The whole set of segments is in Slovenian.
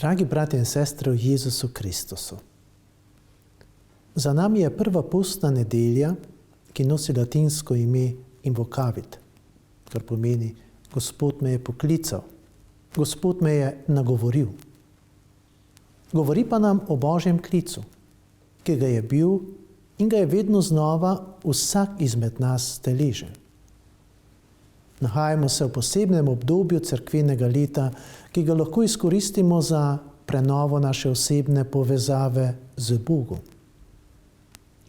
Dragi bratje in sestre v Jezusu Kristusu, za nami je prva postna nedelja, ki nosi latinsko ime invocavit, kar pomeni, Gospod me je poklical, Gospod me je nagovoril. Govori pa nam o Božjem klicu, ki ga je bil in ga je vedno znova vsak izmed nas deležen. Nahajamo se v posebnem obdobju cerkvenega leta, ki ga lahko izkoristimo za prenovo naše osebne povezave z Bogom.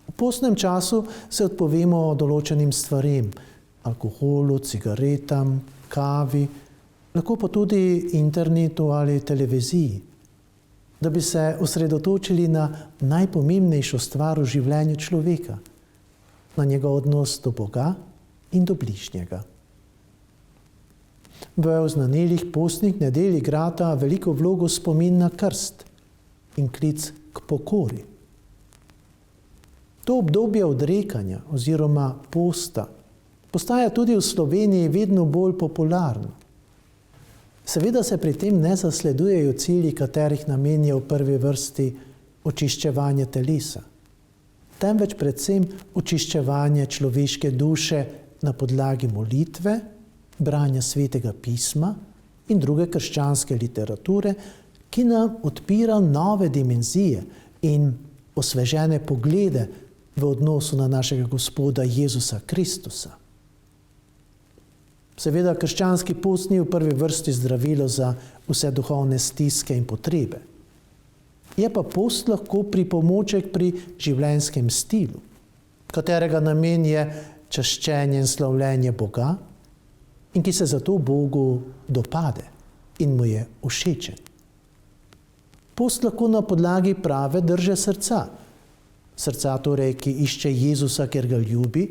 V postnem času se odpovemo določenim stvarem, alkoholu, cigaretam, kavi, lahko pa tudi internetu ali televiziji, da bi se osredotočili na najpomembnejšo stvar v življenju človeka, na njegov odnos do Boga in do bližnjega. V oznanilih postnih nedelj igrata veliko vlogo spomin na krst in klic k pokori. To obdobje odrekanja oziroma posta postaja tudi v Sloveniji vedno bolj popularno. Seveda se pri tem ne zasledujejo cilji, katerih namen je v prvi vrsti očiščevanje telesa, temveč predvsem očiščevanje človeške duše na podlagi molitve, branja Svetega pisma in druge krščanske literature, ki nam odpira nove dimenzije in osvežene poglede v odnosu na našega Gospoda Jezusa Kristusa. Seveda, krščanski post ni v prvi vrsti zdravilo za vse duhovne stiske in potrebe. Je pa post lahko pripomoček pri življenjskem stilu, katerega namen je čaščenje in slavljenje Boga in ki se zato Bogu dopade in mu je všečen. Post lahko na podlagi prave drže srca. Srca torej, ki išče Jezusa, ker ga ljubi,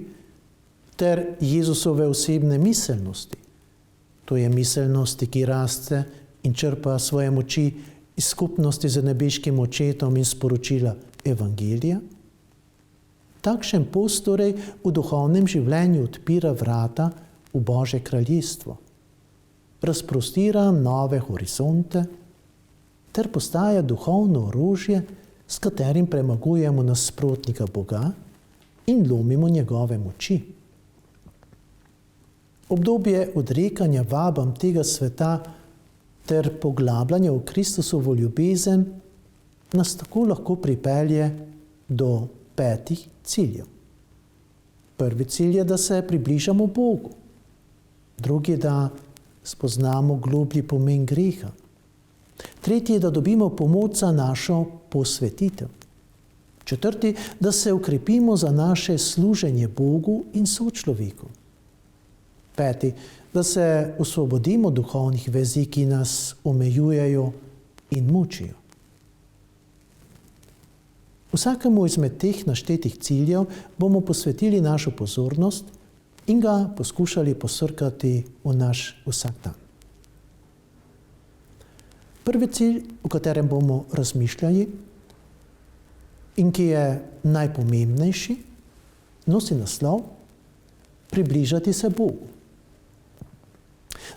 ter Jezusove osebne miselnosti. To je miselnosti, ki raste in črpa svoje moči iz skupnosti z nebeškim očetom in sporočila Evangelija. Takšen post torej v duhovnem življenju odpira vrata v Božje kraljestvo, razprostira nove horizonte ter postaja duhovno orožje, s katerim premagujemo nasprotnika Boga in lomimo njegove moči. Obdobje odrekanja vabam tega sveta ter poglabljanja v Kristusovo ljubezen nas tako lahko pripelje do 5 ciljev. Prvi cilj je, da se približamo Bogu. Drugi je, da spoznamo globlji pomen greha. Tretji je, da dobimo pomoč za našo posvetitev. Četrti, da se ukrepimo za naše služenje Bogu in sočloveku. Peti, da se osvobodimo duhovnih vezi, ki nas omejujejo in mučijo. Vsakemu izmed teh naštetih ciljev bomo posvetili našo pozornost in ga poskušali posrkati v naš vsakdan. Prvi cilj, o katerem bomo razmišljali in ki je najpomembnejši, nosi naslov približati se Bogu.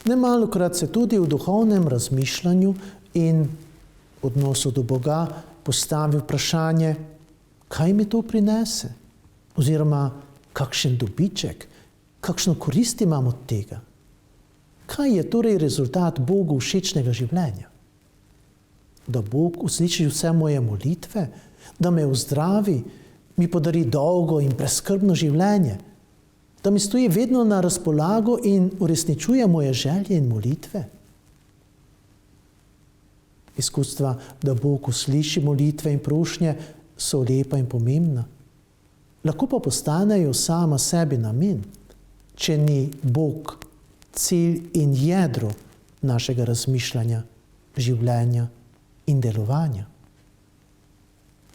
Nemalokrat se tudi v duhovnem razmišljanju in odnosu do Boga postavi vprašanje, kaj mi to prinese, oziroma kakšen dobiček, kakšno korist imam od tega. Kaj je torej rezultat Bogu všečnega življenja? Da Bog usliši vse moje molitve, da me uzdravi, mi podari dolgo in brezskrbno življenje, da mi stoji vedno na razpolago in uresničuje moje želje in molitve. Izkustva, da Bog usliši molitve in prošnje, so lepa in pomembna. Lahko pa postanejo sama sebi namen, če ni Bog cilj in jedro našega razmišljanja, življenja in delovanja.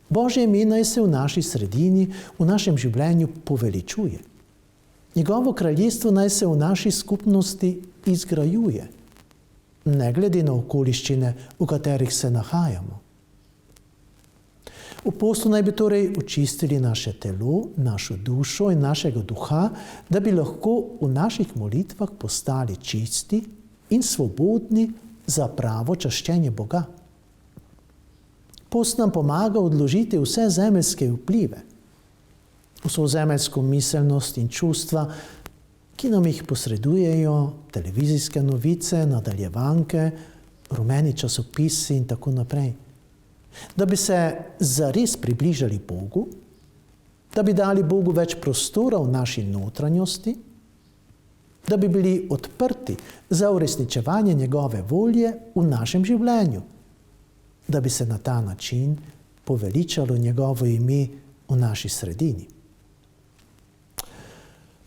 Božje ime naj se v naši sredini, v našem življenju poveličuje. Njegovo kraljestvo naj se v naši skupnosti izgrajuje, ne glede na okoliščine, v katerih se nahajamo. V postu naj bi torej očistili naše telo, našo dušo in našega duha, da bi lahko v naših molitvah postali čisti in svobodni za pravo čaščenje Boga. Post nam pomaga odložiti vse zemeljske vplive, vso zemeljsko miselnost in čustva, ki nam jih posredujejo televizijske novice, nadaljevanke, rumeni časopisi in tako naprej. Da bi se zares približali Bogu, da bi dali Bogu več prostora v naši notranjosti, da bi bili odprti za uresničevanje njegove volje v našem življenju, da bi se na ta način poveličalo njegovo ime v naši sredini.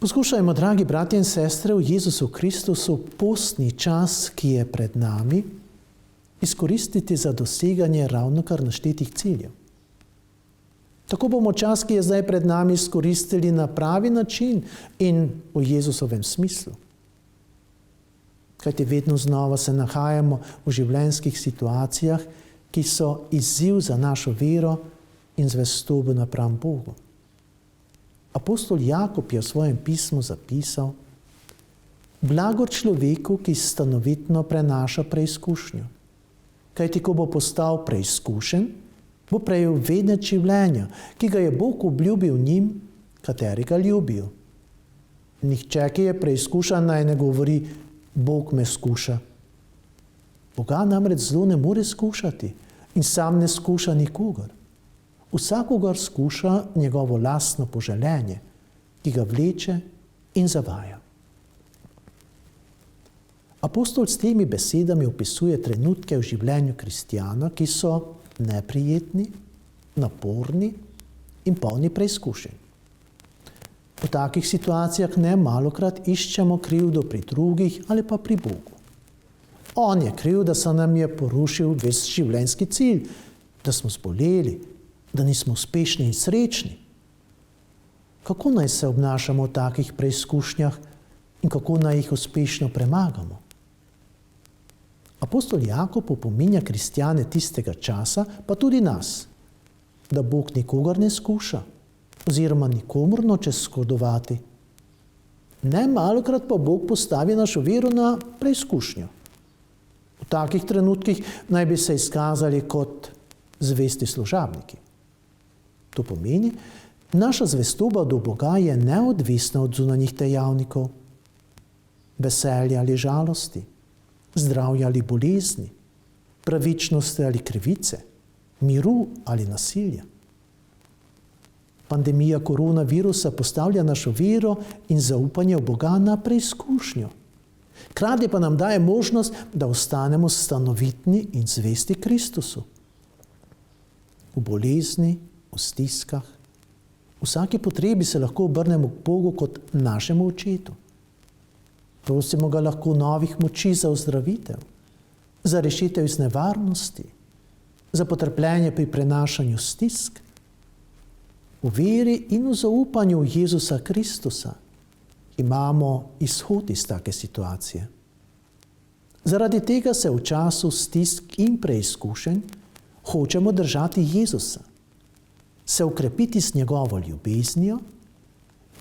Poskušajmo, dragi bratje in sestre, v Jezusu Kristusu postni čas, ki je pred nami, izkoristiti za doseganje ravnokar naštetih ciljev. Tako bomo čas, ki je zdaj pred nami, izkoristili na pravi način in v Jezusovem smislu. Kajti vedno znova se nahajamo v življenjskih situacijah, ki so izziv za našo vero in zvestobo napram Bogu. Apostol Jakob je v svojem pismu zapisal: blagor človeku, ki stanovitno prenaša preizkušnjo. Kajti ko bo postal preizkušen, bo prejel vednost življenja, ki ga je Bog obljubil njim, kateri ga ljubijo. Nihče, ki je preizkušan, naj ne govori: Bog me skuša. Boga namreč zlo ne more skušati in sam ne skuša nikogar. Vsakogar skuša njegovo lastno poželenje, ki ga vleče in zavaja. Apostol s temi besedami opisuje trenutke v življenju kristjana, ki so neprijetni, naporni in polni preizkušenj. V takih situacijah ne malokrat iščemo krivdo pri drugih ali pa pri Bogu. On je kriv, da se nam je porušil ves življenjski cilj, da smo zboleli, da nismo uspešni in srečni. Kako naj se obnašamo v takih preizkušnjah in kako naj jih uspešno premagamo? Apostol Jakob opominja kristjane tistega časa, pa tudi nas, da Bog nikogar ne skuša oziroma nikomur noče škodovati. Ne malokrat pa Bog postavi našo vero na preizkušnjo. V takih trenutkih naj bi se izkazali kot zvesti služabniki. To pomeni, naša zvestoba do Boga je neodvisna od zunanjih dejavnikov, veselja ali žalosti, zdravja ali bolezni, pravičnosti ali krivice, miru ali nasilja. Pandemija koronavirusa postavlja našo vero in zaupanje v Boga na preizkušnjo. Hkrati pa nam daje možnost, da ostanemo stanovitni in zvesti Kristusu. V bolezni, v stiskah, v vsaki potrebi se lahko obrnemo k Bogu kot našemu očetu. Prosimo ga lahko novih moči za ozdravitev, za rešitev iz nevarnosti, za potrpljenje pri prenašanju stisk. V veri in v zaupanju v Jezusa Kristusa imamo izhod iz take situacije. Zaradi tega se v času stisk in preizkušenj hočemo držati Jezusa, se ukrepiti s njegovo ljubeznijo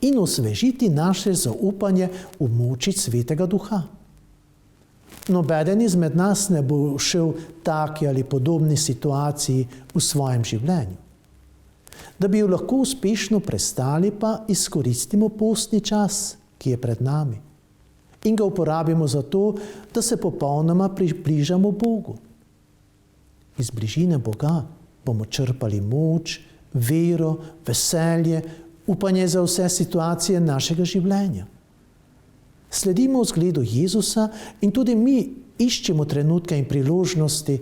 in osvežiti naše zaupanje v moči Svetega Duha. Nobeden izmed nas ne bo šel taki ali podobni situaciji v svojem življenju. Da bi jo lahko uspešno prestali, pa izkoristimo postni čas, ki je pred nami, in ga uporabimo za to, da se popolnoma približamo Bogu. Iz bližine Boga bomo črpali moč, vero, veselje, upanje za vse situacije našega življenja. Sledimo vzgledu Jezusa in tudi mi iščemo trenutke in priložnosti,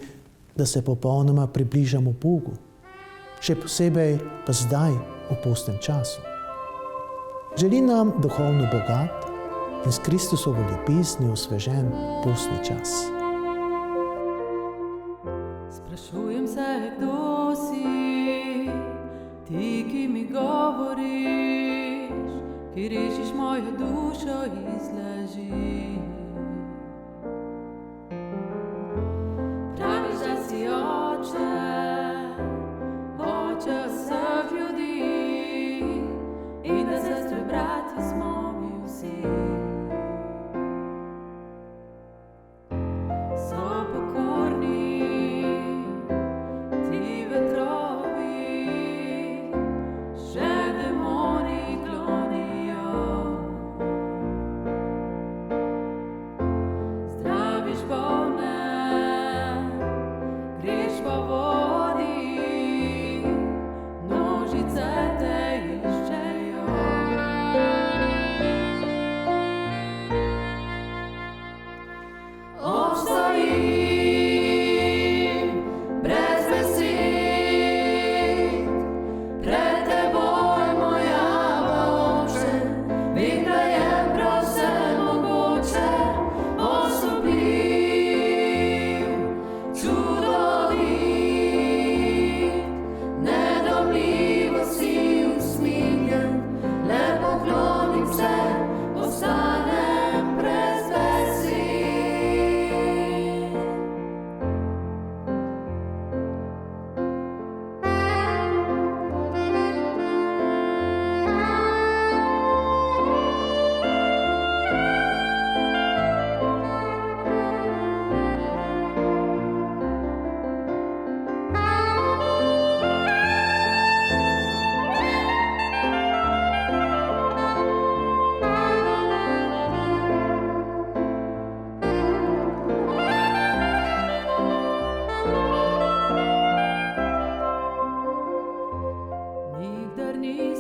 da se popolnoma približamo Bogu. Še posebej pa zdaj v postnem času. Želim nam duhovno bogat in s Kristusovo ljubeznijo osvežen postni čas. Sprašujem se, kdo si, ti, ki mi govoriš, ki rešiš mojo dušo iz laži. Praviš, da si oče vseh ljudi in da sestre, brati smo mi vsi. So pokorni, ti ni